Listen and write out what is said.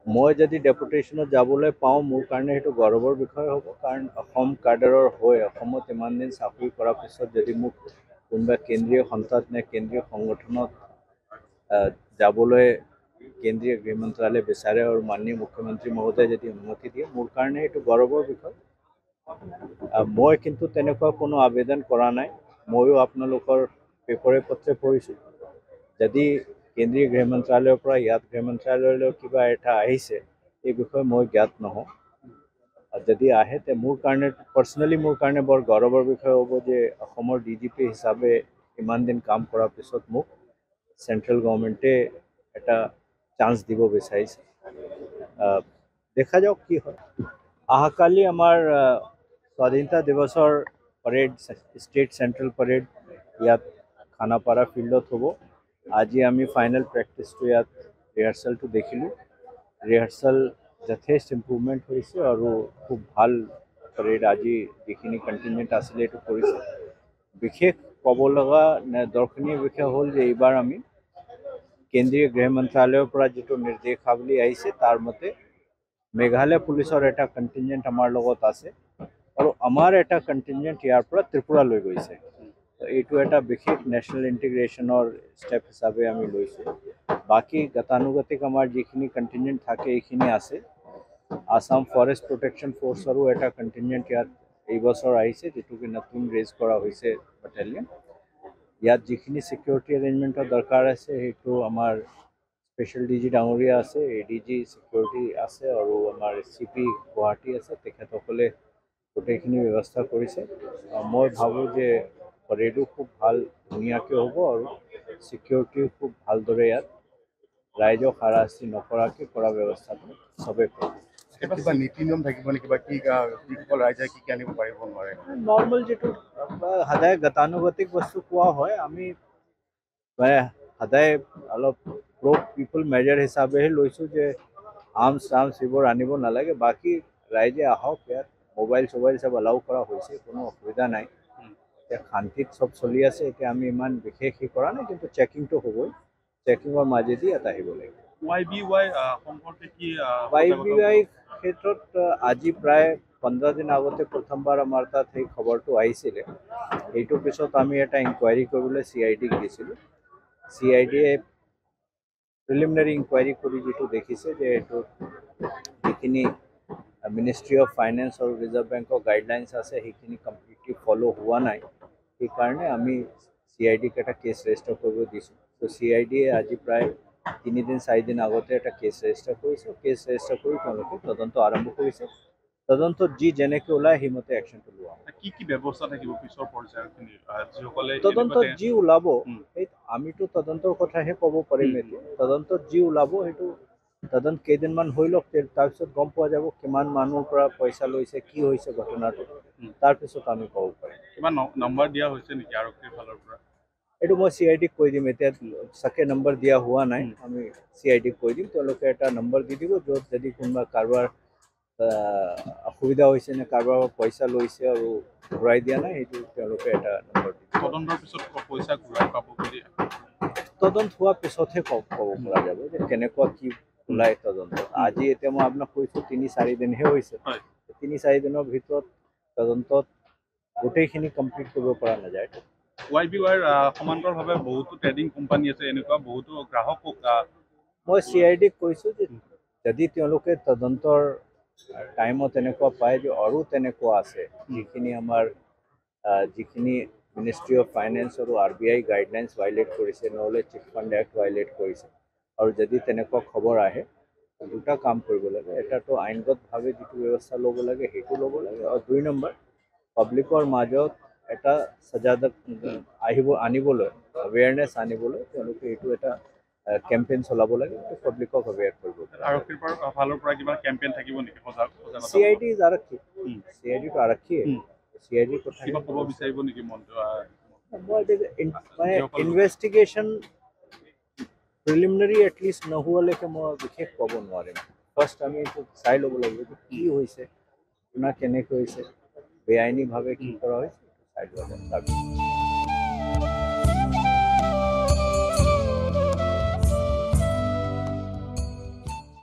মই যদি ডেপুটেশ্যনত যাবলৈ পাওঁ মোৰ কাৰণে সেইটো গৌৰৱৰ বিষয় হ'ব, কাৰণ অসম কাডাৰৰ হৈ অসমত ইমান দিন চাকৰি কৰাৰ পিছত যদি মোক কোনোবা কেন্দ্ৰীয় সন্থাত নে কেন্দ্ৰীয় সংগঠনত যাবলৈ কেন্দ্ৰীয় গৃহ মন্ত্ৰালয়ে বিচাৰে আৰু মাননীয় মুখ্যমন্ত্ৰী মহোদয়ে যদি অনুমতি দিয়ে মোৰ কাৰণে সেইটো গৌৰৱৰ বিষয়। মই কিন্তু তেনেকুৱা কোনো আবেদন কৰা নাই। ময়ো আপোনালোকৰ পেপৰে পত্ৰে পঢ়িছোঁ। যদি কেন্দ্ৰীয় গৃহ মন্ত্ৰালয়ৰ পৰা ইয়াত গৃহ মন্ত্ৰালয়লৈ কিবা এটা আহিছে এই বিষয়ে মই জ্ঞাত নহওঁ। যদি আহে তে মোৰ কাৰণে পাৰ্চনেলি মোৰ কাৰণে বৰ গৌৰৱৰ বিষয় হ'ব যে অসমৰ DGP হিচাপে ইমান দিন কাম কৰাৰ পিছত মোক চেণ্ট্ৰেল গভৰ্ণমেণ্টে এটা চান্স দিব বিচাৰিছে। দেখা যাওক কি হয়। অহাকালি আমাৰ স্বাধীনতা দিৱসৰ পৰেড ষ্টেট চেণ্ট্ৰেল পৰেড ইয়াত খানাপাৰা ফিল্ডত হ'ব। আজি আমি ফাইনেল প্ৰেক্টিছটো ইয়াত ৰিহাৰ্চেলটো দেখিলোঁ। ৰিহাৰ্চেল যথেষ্ট ইম্প্ৰুভমেণ্ট হৈছে আৰু খুব ভাল পৰেড আজি যিখিনি কণ্টিনজেণ্ট আছিলে এইটো কৰিছে। বিশেষ ক'ব লগা দৰ্শনীয় বিষয় হ'ল যে এইবাৰ আমি কেন্দ্ৰীয় গৃহ মন্ত্ৰালয়ৰ পৰা যিটো নিৰ্দেশাৱলী আহিছে তাৰ মতে মেঘালয় পুলিচৰ এটা কণ্টিনজেণ্ট আমাৰ লগত আছে আৰু আমাৰ এটা কণ্টিনজেণ্ট ইয়াৰ পৰা ত্ৰিপুৰালৈ গৈছে। এইটো এটা বিশেষ নেশ্যনেল ইণ্টিগ্ৰেশ্যনৰ ষ্টেপ হিচাপে আমি লৈছোঁ। বাকী গতানুগতিক আমাৰ যিখিনি কণ্টিনজেণ্ট থাকে এইখিনি আছে। আসাম ফৰেষ্ট প্ৰটেকশ্যন ফ'ৰ্চৰো এটা কণ্টিনজেণ্ট ইয়াত এইবছৰ আহিছে, যিটোকে নতুন ৰেজ কৰা হৈছে বেটেলিয়ন। ইয়াত যিখিনি ছিকিউৰিটি এৰেঞ্জমেণ্টৰ দৰকাৰ আছে সেইটো আমাৰ স্পেচিয়েল DG ডাঙৰীয়া আছে, ADG ছিকিউৰিটি আছে আৰু আমাৰ CP গুৱাহাটী আছে, তেখেতসকলে গোটেইখিনি ব্যৱস্থা কৰিছে। মই ভাবোঁ যে পৰেডো খুব ভাল ধুনীয়াকৈ হ'ব আৰু ছিকিউৰিটিও খুব ভালদৰে ইয়াত ৰাইজক হাৰাশাস্তি নকৰাকৈ কৰা ব্যৱস্থাটো চবেই কৰিব। কিবা নীতি নিয়ম থাকিব নেকি বা যিসকল ৰাইজে কি আনিব পাৰিব নোৱাৰে? নৰ্মেল যিটো সদায় গতানুগতিক বস্তু কোৱা হয়, আমি সদায় অলপ প্ৰ' পিপল মেজাৰ হিচাপেহে লৈছোঁ যে আৰ্মছ এইবোৰ আনিব নালাগে। বাকী ৰাইজে আহক, ইয়াত মোবাইল চবাইল চব এলাউ কৰা হৈছে, কোনো অসুবিধা নাই। এতিয়া শান্তিত চব চলি আছে। এতিয়া আমি ইমান বিশেষ কৰা নাই, কিন্তু চেকিংটো হ'বই। চেকিঙৰ মাজেদি ইয়াত আহিব লাগিব। YBY সম্পৰ্কে কি YBY ক্ষেত্ৰত আজি প্ৰায় 15 দিন আগতে প্ৰথমবাৰ আমাৰ তাত সেই খবৰটো আহিছিলে। এইটোৰ পিছত আমি এটা ইনকুৱাইৰি কৰিবলৈ CIDক দিছিলোঁ। CIDয়ে প্ৰিলিমিনাৰী ইনকুৱাইৰি কৰি যিটো দেখিছে যে এইটো যিখিনি মিনিষ্ট্ৰী অফ ফাইনেন্স আৰু ৰিজাৰ্ভ বেংকৰ গাইডলাইনছ আছে সেইখিনি কমপ্লিটলি ফ'ল' হোৱা নাই। সেইকাৰণে আমি CIDক এটা কেছ ৰেজিষ্টাৰ কৰিব দিছোঁ। ত' CIDয়ে আজি প্ৰায় 3 দিন 4 দিন আগতে এটা কেছ ৰেজিষ্টাৰ কৰিছে। কেছ ৰেজিষ্টাৰ কৰি তেওঁলোকে তদন্ত আৰম্ভ কৰিছে। তদন্তত যি যেনেকৈ ওলায় সেইমতে একশ্যনটো লোৱা হ'ব। কি ব্যৱস্থা থাকিব পিছৰ পৰ্যায়খিনি যিসকলে তদন্তত যি ওলাব, সেই আমিতো তদন্তৰ কথাহে ক'ব পাৰিম। এতিয়া তদন্তত যি ওলাব সেইটো তদন্ত কেইদিনমান হৈ লওক, তাৰপিছত গম পোৱা যাব কিমান মানুহৰ পৰা পইচা লৈছে, কি হৈছে ঘটনাটো, তাৰপিছত আমি ক'ব পাৰিম। কিমান নম্বৰ দিয়া হৈছে নেকি আৰক্ষীৰ ফালৰ পৰা? এইটো মই CIDক কৈ দিম। এতিয়া চাকে নম্বৰ দিয়া হোৱা নাই, আমি CIDক কৈ দিম। তেওঁলোকে এটা নম্বৰ দি দিব, য'ত যদি কোনোবা কাৰোবাৰ অসুবিধা হৈছে নে কাৰোবাৰ পইচা লৈছে আৰু ঘূৰাই দিয়া নাই, সেইটো তেওঁলোকে এটা নম্বৰ দিব। তদন্তৰ পিছত পইচা ঘূৰাই পাব বুলি তদন্ত হোৱাৰ পিছতহে ক'ব পৰা যাব যে কেনেকুৱা কি ওলাই তদন্ত। আজি এতিয়া মই আপোনাক কৈছোঁ 3-4 দিনহে হৈছে। 3-4 দিনৰ ভিতৰত তদন্তত গোটেইখিনি কমপ্লিট কৰিব পৰা নাযায়। YBYৰ সমান্তৰালভাৱে বহুতো ট্ৰেডিং কোম্পানী আছে, এনেকুৱা বহুতো গ্ৰাহকক মই CIDক কৈছোঁ যে যদি তেওঁলোকে তদন্তৰ টাইমত এনেকুৱা পায় যে আৰু তেনেকুৱা আছে যিখিনি আমাৰ যিখিনি মিনিষ্ট্ৰী অফ ফাইনেন্স আৰু RBI গাইডলাইনছ ভাইলেট কৰিছে, নহ'লে চিট ফাণ্ড এক্ট ভাইলেট কৰিছে, আৰু যদি তেনেকুৱা খবৰ আহে দুটা কাম কৰিব লাগে। এটাতো আইনগতভাৱে যিটো ব্যৱস্থা ল'ব লাগে সেইটো ল'ব লাগে, আৰু 2 নম্বৰ পাব্লিকৰ মাজত এটা সজাগতা আনিবলৈ, এৱেৰনেছ আনিবলৈ তেওঁলোকে এইটো এটা কেম্পেইন চলাব লাগে, পাব্লিকক এৱেৰ কৰিব লাগে। আৰক্ষীৰ ফালৰ পৰা কিবা কেম্পেইন থাকিব নেকি? CID ইজ আৰক্ষী, CIDটো আৰক্ষীয়ে। CIDৰ কথা কিবা ক'ব বিচাৰিব নেকি মানে ইনভেষ্টিগেশ্যন প্ৰিলিমিনাৰী এটলিষ্ট নোহোৱালৈকে মই বিশেষ ক'ব নোৱাৰিম। ফাৰ্ষ্ট আমি এইটো চাই ল'ব লাগিব যে কি হৈছে, আপোনাৰ কেনেকৈ হৈছে, বেআইনীভাৱে কি কৰা হৈছে চাই লোৱা যায়।